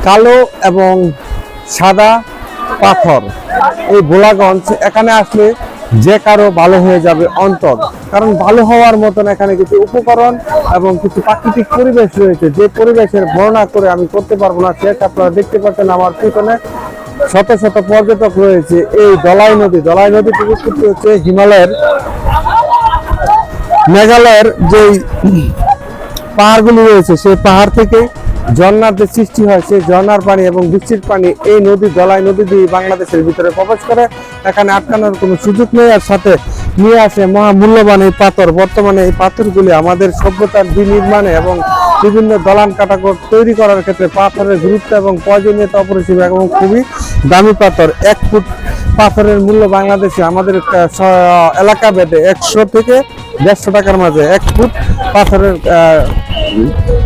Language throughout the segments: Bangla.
কালো এবং সাদা পাথর। এই ভোলাগঞ্জ এখানে আসলে যে কারো ভালো হয়ে যাবে অন্তর, কারণ ভালো হওয়ার মতন এখানে কিছু উপকরণ এবং কিছু প্রাকৃতিক পরিবেশ রয়েছে, যে পরিবেশের বর্ণনা করে আমি করতে পারবো না। শেষ আপনারা দেখতে পাচ্ছেন আমার পিছনে শত শত পর্যটক রয়েছে। এই দলাই নদী থেকে উৎপত্তি হচ্ছে হিমালয়ের, মেঘালয়ের যে পাহাড়গুলি রয়েছে, সেই পাহাড় থেকে ঝর্ণার যে সৃষ্টি হয়, সেই ঝর্ণার পানি এবং বৃষ্টির পানি এই দলাই নদী দিয়ে বাংলাদেশের ভিতরে প্রবেশ করে। এখানে আটকানোর কোনো সুযোগ নেই। আর সাথে নিয়ে আসে মহামূল্যবান এই পাথর। বর্তমানে এই পাথরগুলি আমাদের সভ্যতার বিনির্মাণে এবং বিভিন্ন দলান কাটাকট তৈরি করার ক্ষেত্রে পাথরের গুরুত্ব এবং প্রয়োজনীয়তা অপরিসীম এবং খুবই দামি পাথর। 1 ফুট পাথরের মূল্য বাংলাদেশে আমাদের এলাকা ভেদে 100 থেকে 150 টাকার মাঝে 1 ফুট পাথরের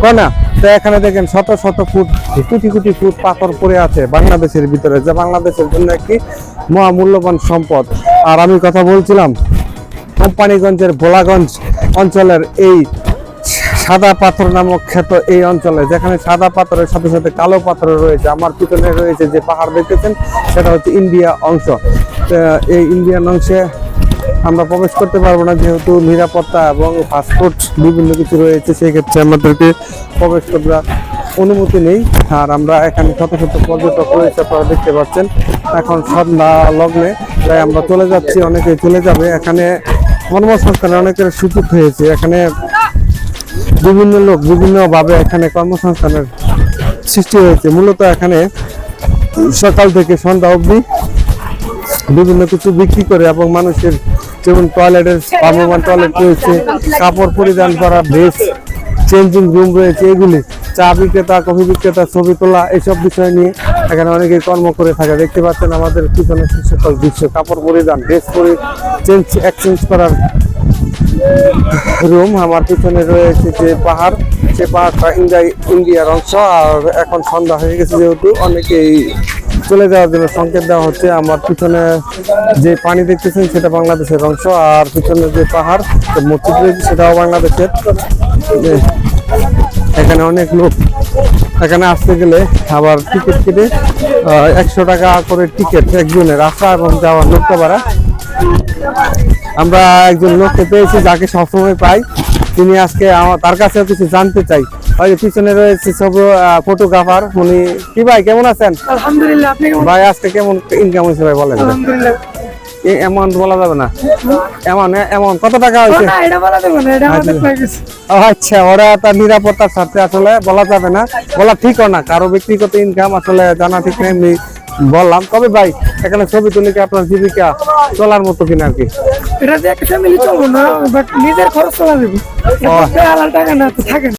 কণা। তো এখানে দেখেন শত শত ফুট, কোটি কোটি ফুট পাথর পড়ে আছে বাংলাদেশের ভিতরে, যা বাংলাদেশের জন্য একটি মহামূল্যবান সম্পদ। আর আমি কথা বলছিলাম কোম্পানিগঞ্জের ভোলাগঞ্জ অঞ্চলের এই সাদা পাথর নামক খ্যাত এই অঞ্চলে, যেখানে সাদা পাথরের সাথে সাথে কালো পাথর রয়েছে। আমার পিছনে রয়েছে যে পাহাড় দেখতেছেন, সেটা হচ্ছে ইন্ডিয়া অংশ। এই ইন্ডিয়ান অংশে আমরা প্রবেশ করতে পারবো না, যেহেতু নিরাপত্তা এবং পাসপোর্ট বিভিন্ন কিছু রয়েছে, সেই ক্ষেত্রে আমাদেরকে প্রবেশ করার অনুমতি নেই। আর আমরা এখানে শত শত পর্যটক রয়েছে, আপনারা দেখতে পাচ্ছেন। এখন সন্ধ্যা লগ্নে, তাই আমরা চলে যাচ্ছি, অনেকেই চলে যাবে। এখানে কর্মসংস্থানের অনেকের সুযোগ হয়েছে। এখানে বিভিন্ন লোক বিভিন্নভাবে এখানে কর্মসংস্থানের সৃষ্টি হয়েছে। মূলত এখানে সকাল থেকে সন্ধ্যা অবধি বিভিন্ন কিছু বিক্রি করে এবং মানুষের যেমন টয়লেটের ভ্রাম্যমাণ টয়লেট রয়েছে, কাপড় পরিধান করা, ড্রেস চেঞ্জিং রুম রয়েছে, এগুলি চা বিক্রেতা, কফি বিক্রেতা, ছবি তোলা, এইসব বিষয় নিয়ে এখানে অনেকেই কর্ম করে থাকে। দেখতে পাচ্ছেন আমাদের পিছনে সকল দৃশ্য, কাপড় পরিধান, ড্রেস এক্সচেঞ্জ করার রুম। আমার পিছনে রয়েছে যে পাহাড়, সে পাহাড়টা ইন্ডিয়ার অংশ। আর এখন সন্ধ্যা হয়ে গেছে, যেহেতু অনেকেই চলে যাওয়ার জন্য সংকেত দেওয়া হচ্ছে। আমার পিছনে যে পানি দেখতেছেন সেটা বাংলাদেশের অংশ, আর পিছনে যে পাহাড় মসজিদ রয়েছে সেটাও বাংলাদেশের। এখানে অনেক লোক এখানে আসতে গেলে আবার টিকিট কেটে 100 টাকা করে টিকিট একজনের, আসা এবং যাওয়ার নৌকা ভাড়া। আমরা একজন লোককে পেয়েছি যাকে সবসময় পাই, তিনি আজকে তার কাছে কিছু জানতে চাই। পিছনে রয়েছে সব ফটোগ্রাফার। উনি কি ভাই, কেমন আছেন? আলহামদুলিল্লাহ। আপনি ভাই আজকে কেমন ইনকাম হয়েছে ভাই বলেন? আলহামদুলিল্লাহ। অ্যামাউন্ট বলা যাবে না? অ্যামাউন্ট কত টাকা হয়েছে? না, এটা বলা যাবে না, এটা আমাদের প্রাইভেসি। আচ্ছা, ওরা তার নিরাপত্তার স্বার্থে আসলে বলা যাবে না, বলা ঠিকও না। কারো ব্যক্তিগত ইনকাম আসলে জানা ঠিক নেই, আমি বললাম। তবে ভাই এখানে ছবি তুলে কি আপনার জীবিকা চলার মতো কিনা আর কি? এটা দিয়ে একটা ফ্যামিলি চলবো না, বাট নিজের খরচ চলা যাবে। টাকা না তো থাকে না।